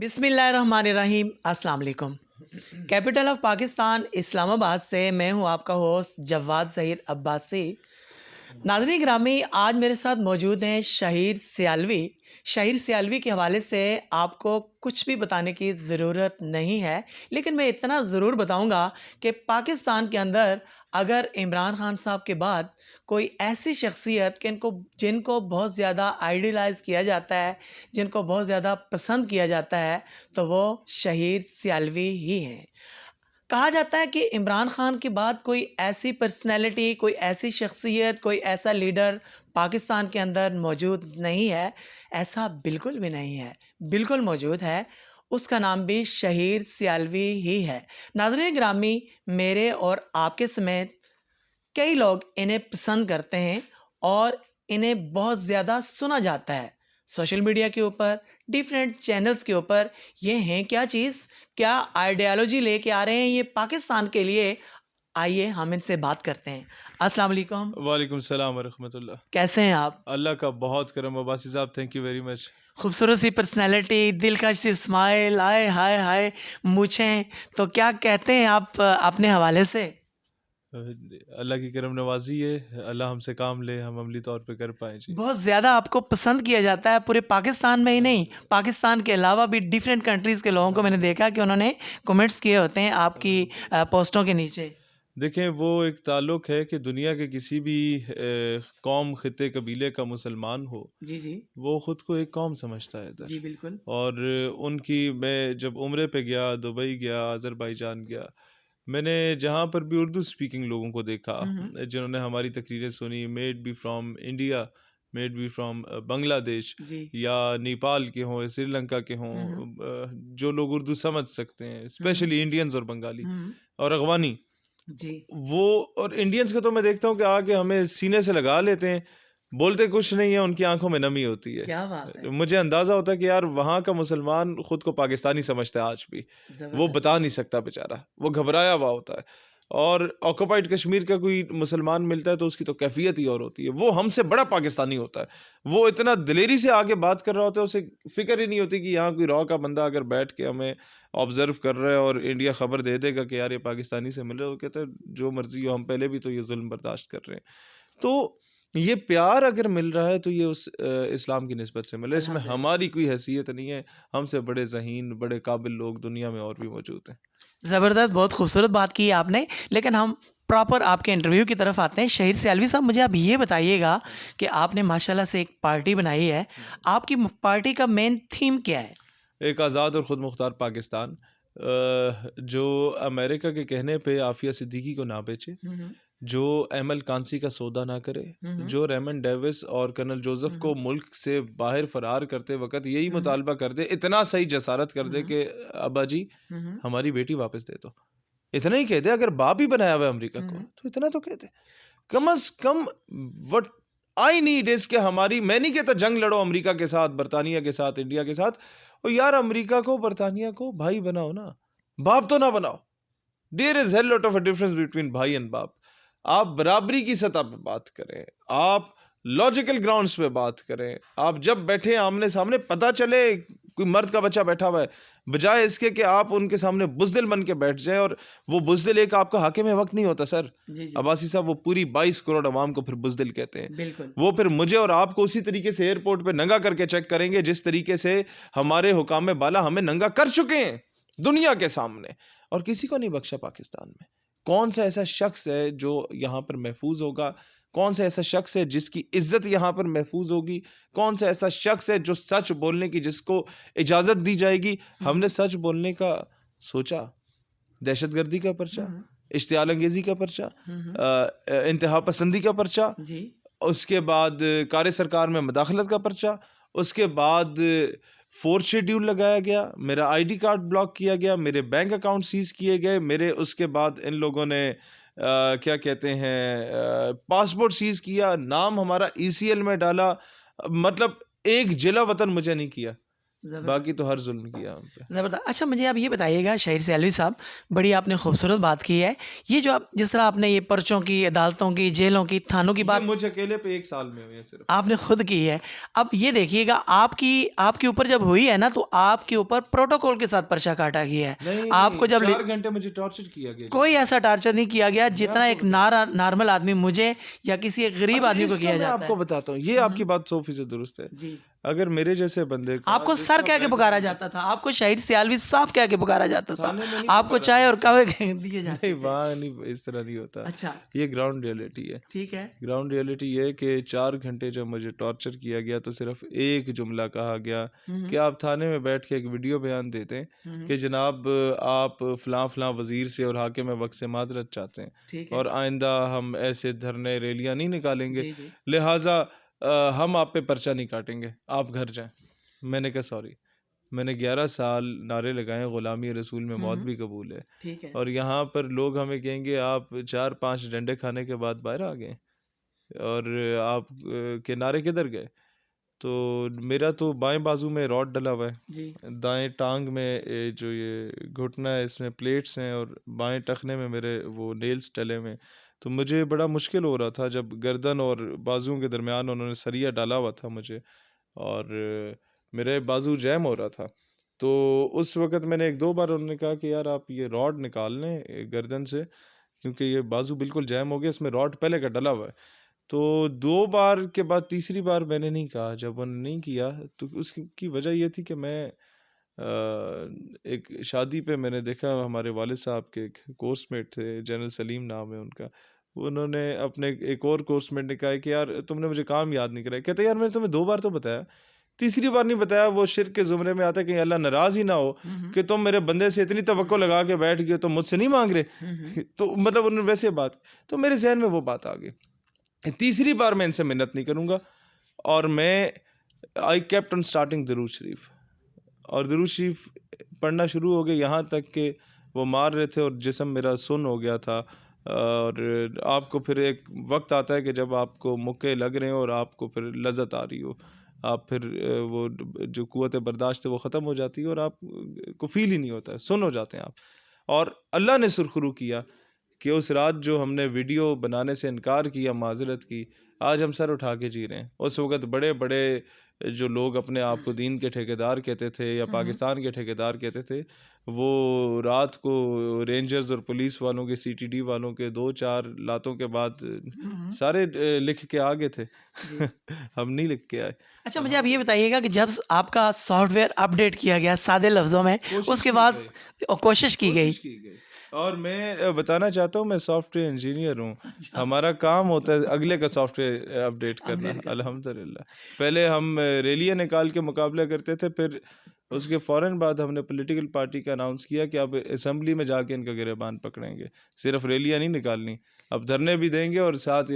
बिस्मिल्लाहिर्रहमानिर्रहीम। अस्सलाम वालेकुम। कैपिटल ऑफ पाकिस्तान इस्लामाबाद से मैं हूं आपका होस्ट जवाद ज़हीर अब्बासी। नाज़रीन गिरामी, आज मेरे साथ मौजूद हैं शाहिर सियालवी। शाहिर सियालवी के हवाले से आपको कुछ भी बताने की ज़रूरत नहीं है, लेकिन मैं इतना ज़रूर बताऊंगा कि पाकिस्तान के अंदर अगर इमरान खान साहब के बाद कोई ऐसी शख्सियत कि जिनको बहुत ज़्यादा आइडियलाइज़ किया जाता है, जिनको बहुत ज़्यादा पसंद किया जाता है, तो वो शाहिर सियालवी ही हैं। कहा जाता है कि इमरान खान के बाद कोई ऐसी पर्सनैलिटी, कोई ऐसी शख्सियत, कोई ऐसा लीडर पाकिस्तान के अंदर मौजूद नहीं है। ऐसा बिल्कुल भी नहीं है, बिल्कुल मौजूद है। उसका नाम भी शाहिर सियालवी ही है। नाज़रीन ग्रामी, मेरे और आपके समेत कई लोग इन्हें पसंद करते हैं और इन्हें बहुत ज़्यादा सुना जाता है सोशल मीडिया के ऊपर, डिफरेंट चैनल्स के ऊपर। ये हैं क्या चीज़, क्या आइडियोलॉजी लेके आ रहे हैं ये पाकिस्तान के लिए। आइए हम इनसे बात करते हैं। अस्सलाम वालेकुम। वालेकुम सलाम वरहमतुल्लाह। कैसे हैं आप? अल्लाह का बहुत करम अब्बासी साहब, थैंक यू वेरी मच। खूबसूरत सी पर्सनैलिटी, दिलकश सी स्माइल, आए हाय हाय मूछें। तो क्या कहते हैं आप अपने हवाले से? अल्लाह की करम नवाजी है, अल्लाह हमसे काम ले, हम अमली तौर पे कर पाएँ जी। बहुत ज़्यादा आपको पसंद किया जाता है पूरे पाकिस्तान में ही नहीं, पाकिस्तान के अलावा भी डिफरेंट कंट्रीज़ के लोगों को मैंने देखा कि उन्होंने कमेंट्स किए होते हैं आपकी पोस्टों के नीचे। देखें, वो एक ताल्लुक है कि दुनिया के किसी भी कौम, खित्ते, कबीले का मुसलमान हो, जी, जी। वो ख़ुद को एक कौम समझता है इधर। जी, बिल्कुल। और उनकी मैं जब उम्रे पे गया, दुबई गया, अज़रबैजान गया, मैंने जहाँ पर भी उर्दू स्पीकिंग लोगों को देखा, हुँ, हुँ। जिन्होंने हमारी तकरीरें सुनी, made be from India, made be from Bangladesh ji. या नेपाल के हों या श्रीलंका के हों, हुँ, हुँ। जो लोग उर्दू समझ सकते हैं, हुँ, हुँ। स्पेशली इंडियंस और बंगाली हुँ, और अगवानी, जी। वो और इंडियंस को तो मैं देखता हूँ कि आके हमें सीने से लगा लेते हैं, बोलते कुछ नहीं है, उनकी आंखों में नमी होती है। क्या बात है! मुझे अंदाज़ा होता है कि यार वहाँ का मुसलमान खुद को पाकिस्तानी समझता है आज भी, वो ज़बरदस्त। बता नहीं सकता बेचारा, वो घबराया हुआ होता है। और ऑक्यूपाइड कश्मीर का कोई मुसलमान मिलता है तो उसकी तो कैफियत ही और होती है, वो हमसे बड़ा पाकिस्तानी होता है, वो इतना दिलेरी से आके बात कर रहा होता है, उसे फिक्र ही नहीं होती कि यहाँ कोई रॉ का बंदा अगर बैठ के हमें ऑब्जर्व कर रहा है और इंडिया खबर दे देगा कि यार ये पाकिस्तानी से मिल रहा है, वो कहता है जो मर्जी हो, हम पहले भी तो ये जुल्म बर्दाश्त कर रहे हैं। तो ये प्यार अगर मिल रहा है तो ये उस इस्लाम की निस्बत से मिल रहा है, इसमें अल्हम्दुलिल्लाह। हमारी कोई हैसियत नहीं है, हमसे बड़े ज़हीन, बड़े काबिल लोग दुनिया में और भी मौजूद हैं। ज़बरदस्त, बहुत खूबसूरत बात की है आपने। लेकिन हम प्रॉपर आपके इंटरव्यू की तरफ आते हैं। शहीर सियालवी साहब, मुझे आप ये बताइएगा कि आपने माशाल्लाह से एक पार्टी बनाई है। आपकी पार्टी का मेन थीम क्या है? एक आज़ाद और ख़ुद मुख्तार पाकिस्तान, जो अमेरिका के कहने पे आफ़िया सिद्दीकी को ना बेचे, हुँ, हुँ। जो एमएल कांसी का सौदा ना करे, हुँ, हुँ। जो रेमन डेविस और कर्नल जोसेफ हुँ, को हुँ। मुल्क से बाहर फरार करते वक़्त यही हुँ, हुँ। मुतालबा कर दे, इतना सही जसारत कर हुँ, दे हुँ। कि अब्बा जी हुँ, हुँ। हमारी बेटी वापस दे दो। इतना ही कह दे, अगर बाप ही बनाया हुआ है अमेरिका हुँ, को, हुँ। तो इतना तो कह दे। कम से कम व्हाट आई नीड इज़ कि हमारी, मैं नहीं कहता जंग लड़ो अमेरिका के साथ, बर्तानिया के साथ, इंडिया के साथ, और यार अमेरिका को, बर्तानिया को भाई बनाओ ना, बाप तो ना बनाओ। There is hell lot of a difference between भाई एंड बाप। आप बराबरी की सतह पे बात करें, आप लॉजिकल ग्राउंड्स पे बात करें, आप जब बैठे आमने-सामने पता चले कोई मर्द का बच्चा बैठा हुआ है, बजाय इसके कि आप उनके सामने बुज़दिल बन के बैठ जाएँ, और वो बुज़दिल एक आपका हाकिम वक़्त नहीं होता सर। जी, जी। अब्बासी साहब, वो पूरी 22 करोड़ अवाम को फिर बुज़दिल कहते हैं। बिल्कुल। वो फिर मुझे और आपको उसी तरीके से एयरपोर्ट पे नंगा करके चेक करेंगे जिस तरीके से हमारे हुकाम बाला हमें नंगा कर चुके हैं दुनिया के सामने, और किसी को नहीं बख्शा पाकिस्तान में। कौन सा ऐसा शख्स है जो यहाँ पर महफूज होगा? कौन सा ऐसा शख्स है जिसकी इज्जत यहाँ पर महफूज होगी? कौन सा ऐसा शख्स है जो सच बोलने की, जिसको इजाज़त दी जाएगी? हुँ, हमने हुँ। सच बोलने का सोचा, दहशतगर्दी का हुँ, पर्चा, हुँ। इश्तियाल अंगेज़ी का पर्चा, हुँ, हुँ। इंतहा पसंदी का पर्चा, जी। उसके बाद कार्य सरकार में मुदाखलत का पर्चा, उसके बाद फोर्थ शेड्यूल लगाया गया, मेरा आईडी कार्ड ब्लॉक किया गया, मेरे बैंक अकाउंट सीज़ किए गए, मेरे उसके बाद इन लोगों ने क्या कहते हैं, पासपोर्ट सीज़ किया, नाम हमारा ईसीएल में डाला, मतलब एक जिला वतन मुझे नहीं किया। बाकी तो हर जुल्म किया हम पे। ज़बरदस्त। अच्छा मुझे आप ये बताइएगा शहीर सियालवी साहब, बड़ी आपने खूबसूरत बात की है। ये जो आप जिस तरह आपने ये पर्चों की, अदालतों की, जेलों की, थानों की ये बात मुझ अकेले पे 1 साल में हुए हैं सिर्फ। आपने खुद की है। अब ये देखिएगा आपकी आपके ऊपर जब हुई है ना तो आपके ऊपर प्रोटोकॉल के साथ पर्चा काटा गया है। नहीं, आपको जब 4 घंटे मुझे टॉर्चर किया गया कोई जेल में। ऐसा टार्चर नहीं किया गया मैं जितना आपको एक बताता हूँ। नॉर्मल आदमी मुझे या किसी एक गरीब अच्छा आदमी को इसका किया मैं जाता आपको है। बताता हूँ, ये हुँ, आपकी हुँ। बात 100% दुरुस्त है। जी। अगर मेरे जैसे बंदे को आपको आज सर उसका कह के पुकारा बैकग्राउंड जाता था। आपको शहीद सियालवी साहब कह के पुकारा जाता था। थाने में नहीं आपको पुकारा चाय और जाता। कहवे दिए नहीं, जाते थे। वहाँ नहीं, इस तरह नहीं होता। अच्छा, ये ग्राउंड रियलिटी है। ठीक है। ग्राउंड रियलिटी ये है कि 4 घंटे जब मुझे टॉर्चर किया गया तो सिर्फ़ एक जुमला कहा गया हुँ, कि हुँ। आप थाने में बैठ के एक वीडियो बयान दे दें हुँ, हुँ। कि जनाब आप फ़लाँ-फ़लाँ वज़ीर से और हाकिम वक़्त से माज़रत चाहते हैं ठीक है। और आइंदा हम ऐसे धरने रैलियाँ नहीं निकालेंगे, जी, जी। लिहाज़ा हम आप पे पर्चा नहीं काटेंगे, आप घर जाएँ। मैंने कहा सॉरी। मैंने 11 साल नारे लगाए, ग़ुलामी रसूल में हुँ, मौत हुँ। भी कबूल है ठीक है। और यहाँ पर लोग हमें कहेंगे आप 4-5 डंडे खाने के बाद बाहर आ गए और आप के नारे किधर गए? तो मेरा तो बाएँ बाजू में रॉड डला हुआ है, जी। दाएँ टाँग में जो ये घुटना है इसमें प्लेट्स हैं और बाएँ टखने में मेरे वो नेल्स डले हुए हैं। तो मुझे बड़ा मुश्किल हो रहा था जब गर्दन और बाजुओं के दरमियान उन्होंने सरिया डाला हुआ था मुझे और मेरे बाजू जैम हो रहा था। तो उस वक़्त मैंने 1-2 बार उन्होंने कहा कि यार आप ये रॉड निकाल लें गर्दन से क्योंकि ये बाजू बिल्कुल जैम हो गया, इसमें रॉड पहले का डला हुआ है। तो 2 बार के बाद तीसरी बार मैंने नहीं कहा, जब उन्होंने नहीं किया तो उसकी की वजह ये थी कि मैं एक शादी पे मैंने देखा हमारे वालिद साहब के एक कोर्समेट थे, जनरल सलीम नाम है उनका। उन्होंने अपने एक और कोर्समेट ने कहा कि यार तुमने मुझे काम याद नहीं कराया। कहते यार मैंने तुम्हें 2 बार तो बताया, तीसरी बार नहीं बताया, वो शिर्क के ज़ुमरे में आता है कहीं अल्लाह नाराज़ ही ना हो हुँ, हुँ। कि तुम मेरे बंदे से इतनी तवक्को लगा के बैठ गए, तुम मुझसे नहीं माँग रहे। हुँ, हुँ। तो मतलब उन्होंने वैसे बात तो मेरे ज़हन में वो बात आ गई। तीसरी बार मैं इनसे मिन्नत नहीं करूँगा और मैं आई केप्ट ऑन स्टार्टिंग दरूद शरीफ और दरूद शरीफ पढ़ना शुरू हो गया यहाँ तक कि वो मार रहे थे और जिस्म मेरा सुन्न हो गया था और आपको फिर एक वक्त आता है कि जब आपको मुक्के लग रहे हो और आपको फिर लज़्ज़त आ रही हो आप फिर वो जो क़ुव्वत बर्दाश्त है वो ख़त्म हो जाती है और आप को फ़ील ही नहीं होता है, सुन्न हो जाते हैं आप। और अल्लाह ने सुरख़ुरू किया कि उस रात जो हमने वीडियो बनाने से इनकार किया, माज़रत की, आज हम सर उठा के जी रहे हैं। उस वक़्त बड़े-बड़े जो लोग अपने आप को दीन के ठेकेदार कहते थे या हुँ, हुँ। पाकिस्तान के ठेकेदार कहते थे, वो रात को रेंजर्स और पुलिस वालों के, सीटीडी वालों के 2-4 लातों के बाद हुँ, हुँ। सारे लिख के आ गए थे। जी। हम नहीं लिख के आए। अच्छा मुझे आप ये अल्हम्दुलिल्लाह। बताइएगा कि जब आपका सॉफ्टवेयर अपडेट किया गया सादे लफ्ज़ों में, कोशिश उसके की बाद गई। कोशिश की गई। कोशिश की गई और मैं बताना चाहता हूँ मैं सॉफ्टवेयर इंजीनियर हूँ। अच्छा, हमारा काम होता है अगले का सॉफ्टवेयर अपडेट करना अपग्रेड करना। अल्हम्दुलिल्लाह। पहले हम रैलियाँ निकाल के मुकाबला करते थे फिर उसके फ़ौरन बाद हमने पॉलिटिकल पार्टी का अनाउंस किया कि अब असेंबली में जाके इनका गिरेबान पकड़ेंगे। सिर्फ़ रैलियाँ नहीं निकालनी, अब धरने भी देंगे और साथ